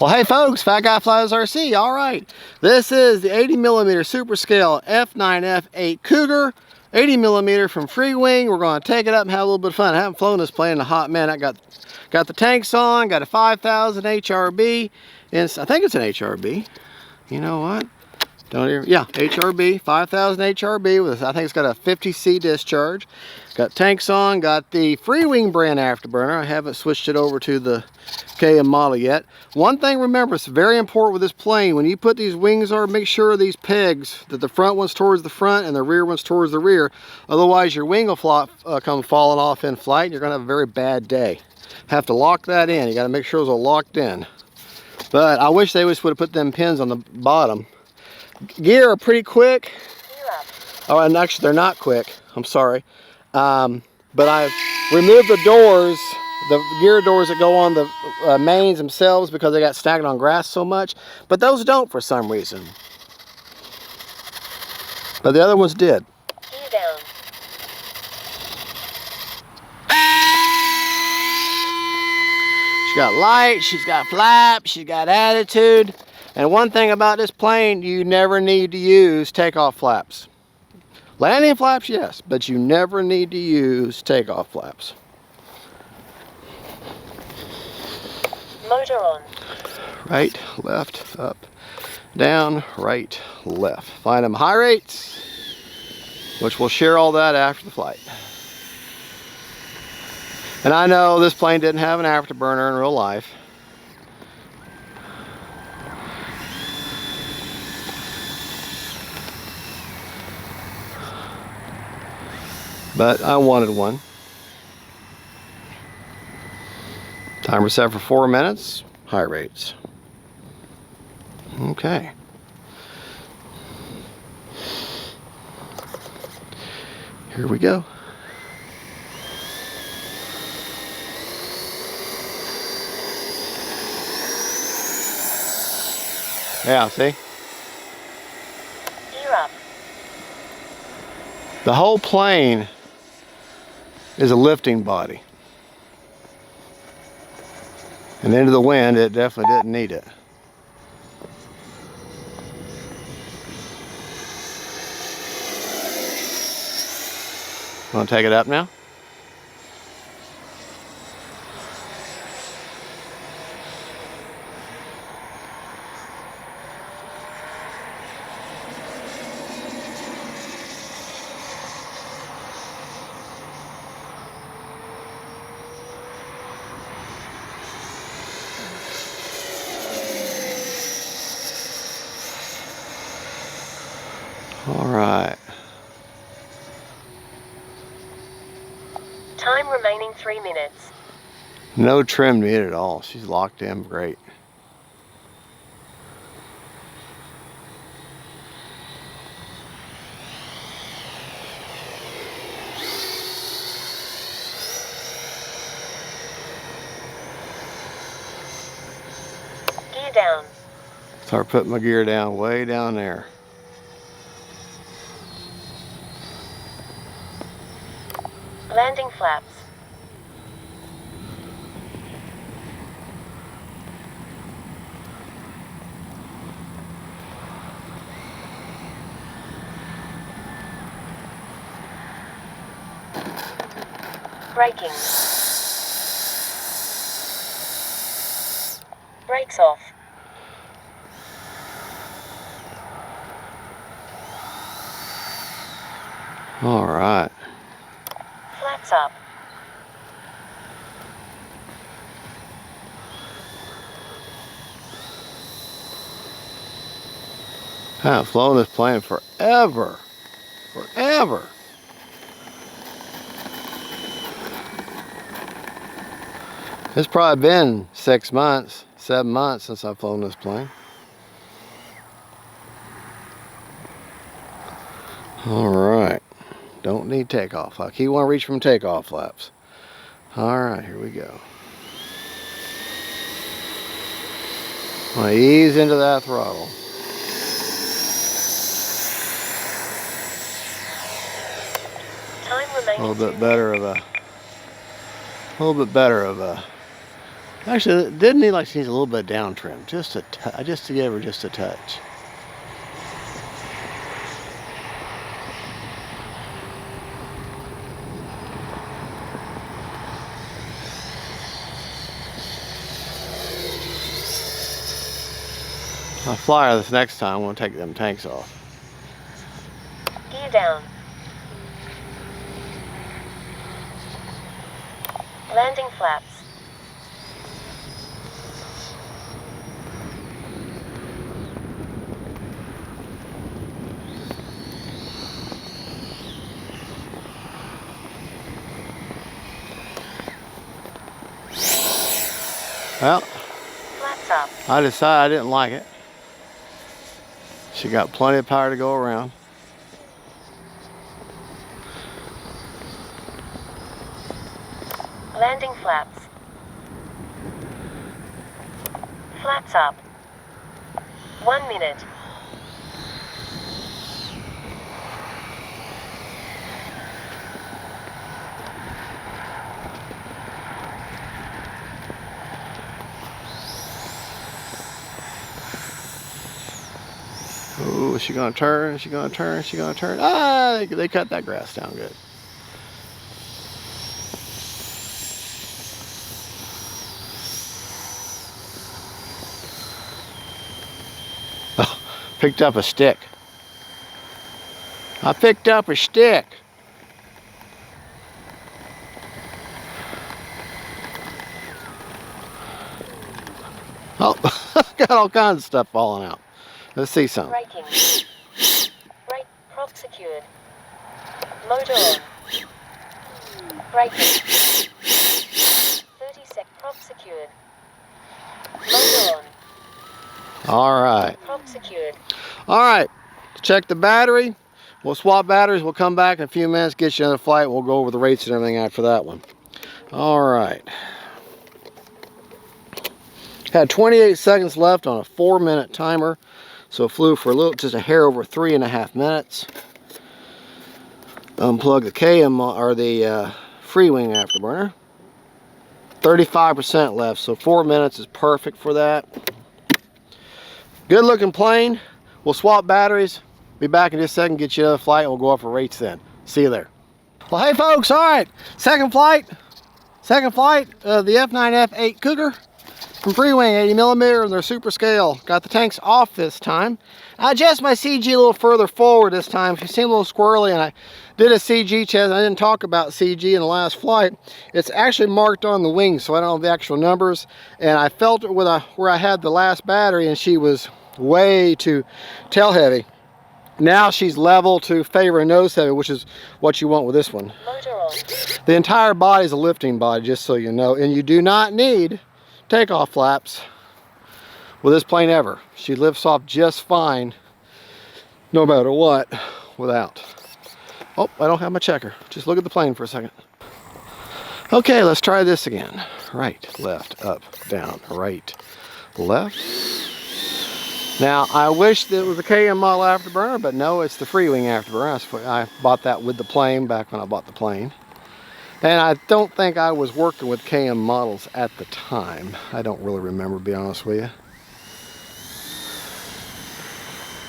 Well, hey folks, Fat Guy Flies RC. All right, this is the 80mm Super Scale F9F-8 Cougar, 80mm from FREEWING. We're going to take it up and have a little bit of fun. I haven't flown this plane in a hot minute. I got the tanks on, got a 5000 HRB, and I think it's an HRB. You know what? Yeah, HRB, 5000 HRB with, I think it's got a 50C discharge. Got tanks on, got the FREEWING brand afterburner. I haven't switched it over to the KM model yet. One thing, remember, it's very important with this plane. When you put these wings on, make sure these pegs, that the front one's towards the front and the rear one's towards the rear. Otherwise, your wing will come falling off in flight and you're gonna have a very bad day. Have to lock that in. You gotta make sure those are locked in. But I wish they would have put them pins on the bottom. Gear are pretty quick. Oh, and actually they're not quick. I'm sorry. But I've removed the doors, the gear doors that go on the mains themselves because they got stagnant on grass so much. But those don't for some reason. But the other ones did. Gear down. She's got light, she's got flaps, she's got attitude. And one thing about this plane, you never need to use takeoff flaps. Landing flaps, yes, but you never need to use takeoff flaps. Motor on. Right, left, up, down, right, left. Find them high rates, which we'll share all that after the flight. And I know this plane didn't have an afterburner in real life. But I wanted one. Timer set for 4 minutes, high rates. Okay. Here we go. Yeah, see? Gear up. The whole plane is a lifting body. And into the wind, it definitely didn't need it. Want to take it up now? All right. Time remaining 3 minutes. No trim needed at all. She's locked in great. Gear down. Start putting my gear down way down there. Landing flaps. Braking. Brakes off. All right. Flaps up. I've flown this plane forever. Forever. It's probably been 6 months, 7 months since I've flown this plane. All right. Don't need takeoff. I keep wanting to reach from takeoff flaps. All right, here we go. I'm going to ease into that throttle. Time remaining A little bit better of a Actually, it didn't need like she needs a little bit of down trim, just to give her just a touch. I'll fly her this next time. I'm gonna take them tanks off. Gear down. Landing flaps. Well, Flaps up. I decided I didn't like it. She got plenty of power to go around. Landing flaps. Flaps up. 1 minute. Oh, is she gonna turn? Is she gonna turn? Is she gonna turn? Ah, they cut that grass down good. Oh, picked up a stick. I picked up a stick. Oh, got all kinds of stuff falling out. Let's see some. Braking. Brake. Prop secured. Motor on. Braking. 30-sec. Prop secured. Motor on. All right. Prop secured. All right. Check the battery. We'll swap batteries. We'll come back in a few minutes, get you another flight. We'll go over the rates and everything after that one. All right. Had 28 seconds left on a 4-minute timer. So flew for just a hair over 3.5 minutes. Unplug the the FREEWING afterburner. 35% left, so 4 minutes is perfect for that. Good looking plane. We'll swap batteries. Be back in just a second, get you another flight, and we'll go off for rates then. See you there. Well, hey folks, all right. Second flight of the F9F-8 Cougar. From FREEWING, 80mm, and they're super scale. Got the tanks off this time. I adjust my CG a little further forward this time. She seemed a little squirrely, and I did a CG test. I didn't talk about CG in the last flight. It's actually marked on the wing, so I don't know the actual numbers. And I felt it with where I had the last battery, and she was way too tail heavy. Now she's level to favor nose heavy, which is what you want with this one. Motor on. The entire body is a lifting body, just so you know, and you do not need takeoff flaps with this plane ever. She lifts off just fine no matter what without. Oh, I don't have my checker. Just look at the plane for a second. Okay, let's try this again. Right, left, up, down, right, left. Now, I wish that it was a KM model afterburner, but no, it's the FREEWING afterburner. I bought that with the plane back when I bought the plane. And I don't think I was working with KM models at the time. I don't really remember, to be honest with you.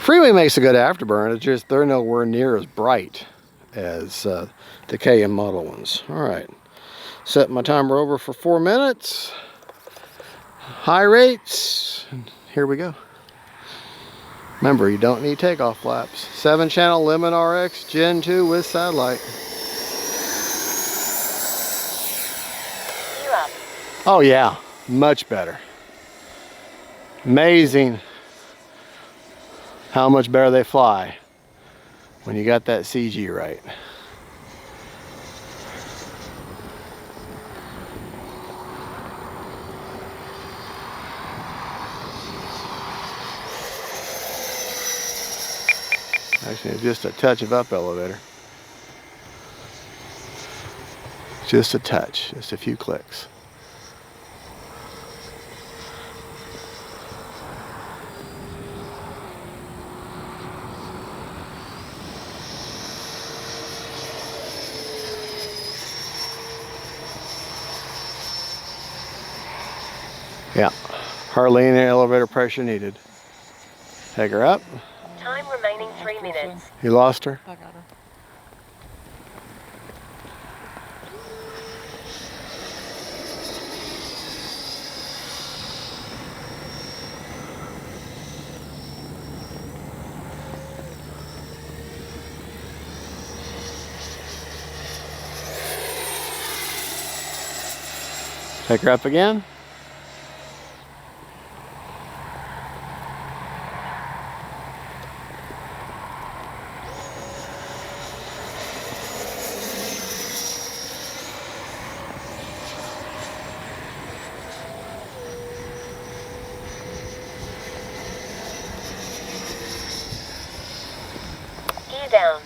FREEWING makes a good afterburner. It's just they're nowhere near as bright as the KM model ones. All right, set my timer over for 4 minutes. High rates, and here we go. Remember, you don't need takeoff flaps. 7-channel Lemon RX Gen 2 with satellite. Oh yeah, much better. Amazing how much better they fly when you got that CG right. Actually, it's just a touch of up elevator. Just a touch, just a few clicks. Hardly any elevator pressure needed. Take her up. Time remaining 3 minutes. You lost her? I got her. Take her up again. Gear down.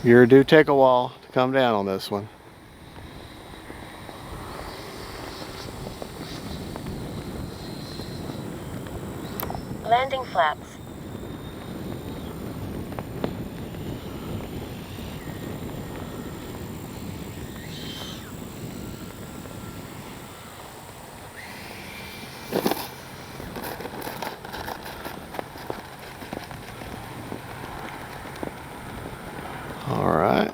You do take a while to come down on this one. Landing flaps. All right.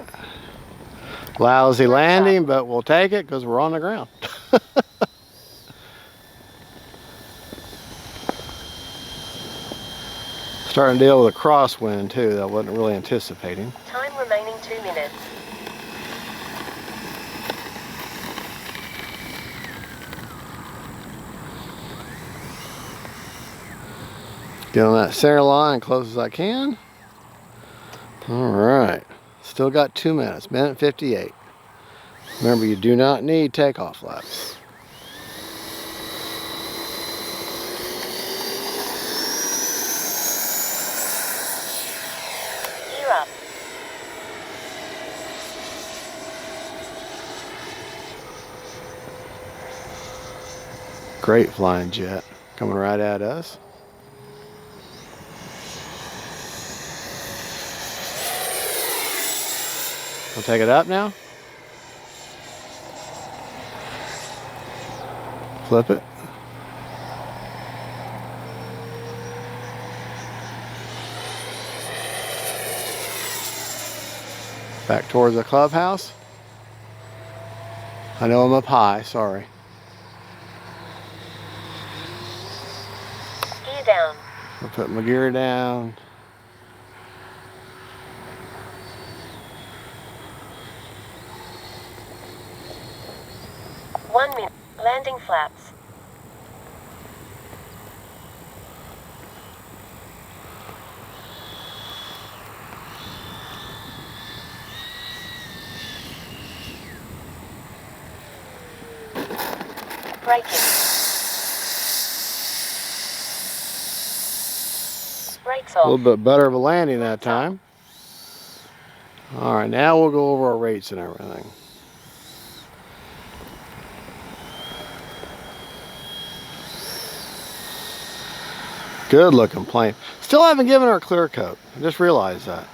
Lousy landing, but we'll take it because we're on the ground. Starting to deal with a crosswind too that I wasn't really anticipating. Time remaining 2 minutes. Get on that center line close as I can. All right. Still got 2 minutes, minute 58. Remember, you do not need takeoff flaps. Gear up. Great flying jet coming right at us. We'll take it up now. Flip it. Back towards the clubhouse. I know I'm up high, sorry. Gear down. I'll put my gear down. One minute. Landing flaps. Braking. Brakes A little off. bit better of a landing that time. All right, now we'll go over our rates and everything. Good looking plane. Still haven't given her a clear coat. I just realized that.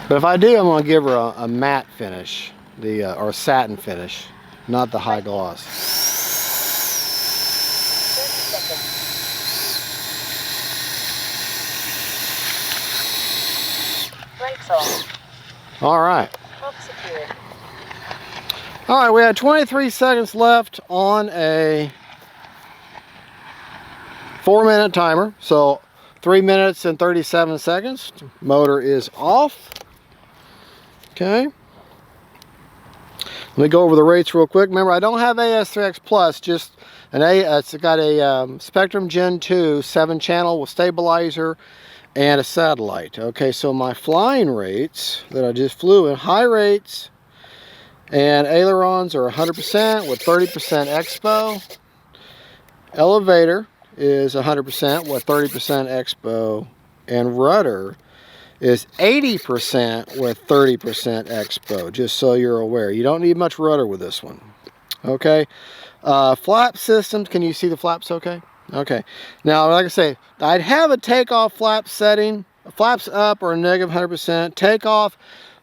But if I do, I'm going to give her a matte finish, or satin finish, not the high gloss. 30 seconds. Brakes off. All right. Prop secured. All right, we had 23 seconds left on a 4-minute timer. So 3 minutes and 37 seconds. Motor is off. Okay. Let me go over the rates real quick. Remember, I don't have AS3X Plus, just it's got a Spectrum Gen 2 7-channel with stabilizer and a satellite. Okay, so my flying rates that I just flew in, high rates and ailerons are 100% with 30% expo. Elevator is 100% with 30% expo, and rudder is 80% with 30% expo, just so you're aware. You don't need much rudder with this one. Okay. Flap systems, can you see the flaps okay? Okay. Now, like I say, I'd have a takeoff flap setting, flaps up or negative 100%. Takeoff,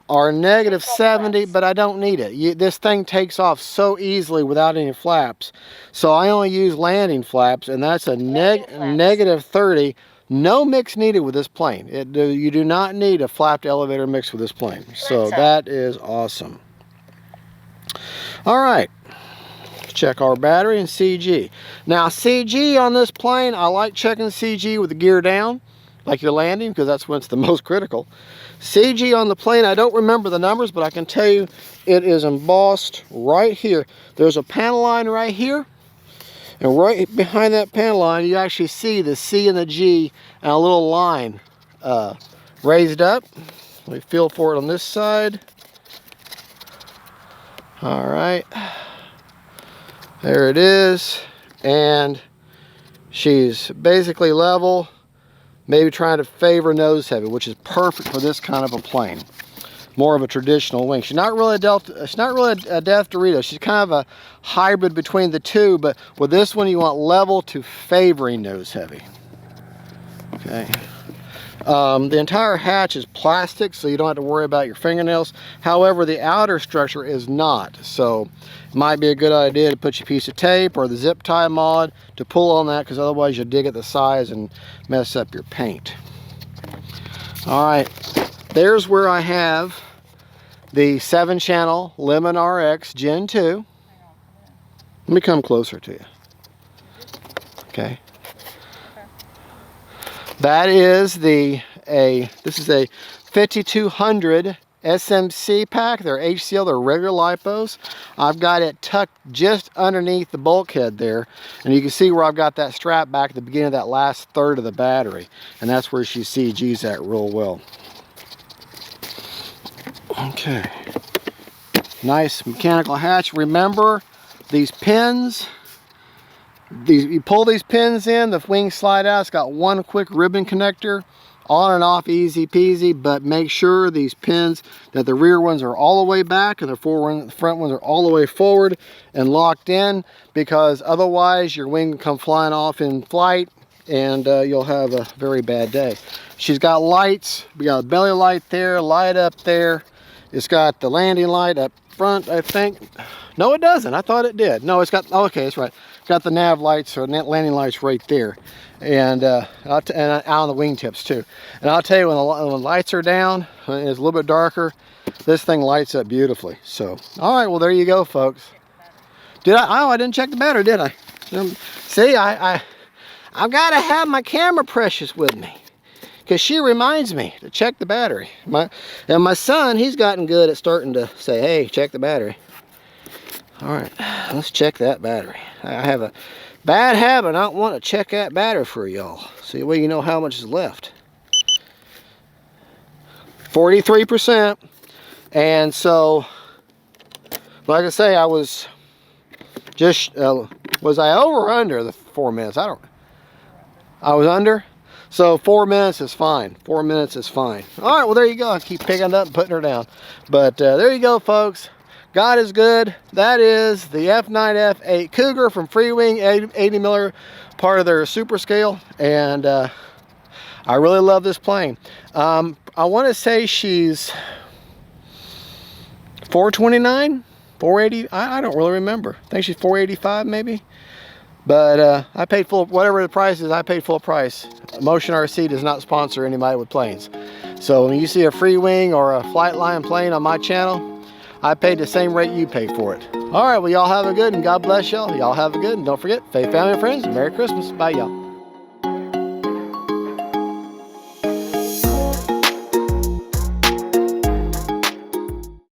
are negative 70, but I don't need it. This thing takes off so easily without any flaps. So I only use landing flaps, and that's a negative 30. No mix needed with this plane. You do not need a flapped elevator mix with this plane. So that is awesome. All right. Check our battery and CG. Now CG on this plane, I like checking CG with the gear down, like you're landing, because that's when it's the most critical. CG on the plane, I don't remember the numbers, but I can tell you it is embossed right here. There's a panel line right here, and right behind that panel line you actually see the C and the G and a little line raised up. Let me feel for it on this side. All right. There it is, and she's basically level, maybe trying to favor nose heavy, which is perfect for this kind of a plane. More of a traditional wing. She's not really a Death Dorito. She's kind of a hybrid between the two, but with this one you want level to favoring nose heavy. Okay. The entire hatch is plastic, so you don't have to worry about your fingernails. However, the outer structure is not, so it might be a good idea to put your piece of tape or the zip tie mod to pull on that, because otherwise you'll dig at the sides and mess up your paint. All right, there's where I have the 7-channel Lemon RX Gen 2. Let me come closer to you. Okay. That is this is a 5200 SMC pack. They're HCl, they're regular LiPos. I've got it tucked just underneath the bulkhead there, and you can see where I've got that strap back at the beginning of that last third of the battery, and that's where she CGs at real well. Okay, nice mechanical hatch. Remember these pins. You pull these pins in, the wings slide out. It's got one quick ribbon connector, on and off, easy peasy, but make sure these pins, that the rear ones are all the way back and the front ones are all the way forward and locked in, because otherwise your wing will come flying off in flight and you'll have a very bad day. She's got lights. We got a belly light there, light up there. It's got the landing light up front, I think. No, it doesn't. I thought it did. No, it's got, oh, okay, that's right. Got the nav lights or landing lights right there, and out on the wingtips too. And I'll tell you, when the lights are down, when it's a little bit darker, this thing lights up beautifully. So, all right, well there you go, folks. Did I? Oh, I didn't check the battery, did I? See, I've got to have my camera precious with me, because she reminds me to check the battery. And my son, he's gotten good at starting to say, hey, check the battery. All right, let's check that battery. I have a bad habit. I don't want to check that battery for y'all. See, well, you know how much is left. 43%. And so, like I say, I was just, was I over or under the 4 minutes? I was under. So 4 minutes is fine. 4 minutes is fine. All right, well, there you go. I keep picking it up and putting her down. But there you go, folks. God is good. That is the F9F-8 Cougar from FREEWING, 80 miller, part of their super scale. And I really love this plane. I want to say she's 429, 480. I don't really remember. I think she's 485 maybe. But I paid full, whatever the price is, I paid full price. Motion RC does not sponsor anybody with planes. So when you see a FREEWING or a Flightline plane on my channel, I paid the same rate you pay for it. All right, well, y'all have a good, and God bless y'all. Y'all have a good, and don't forget, faith, family, and friends. Merry Christmas. Bye, y'all.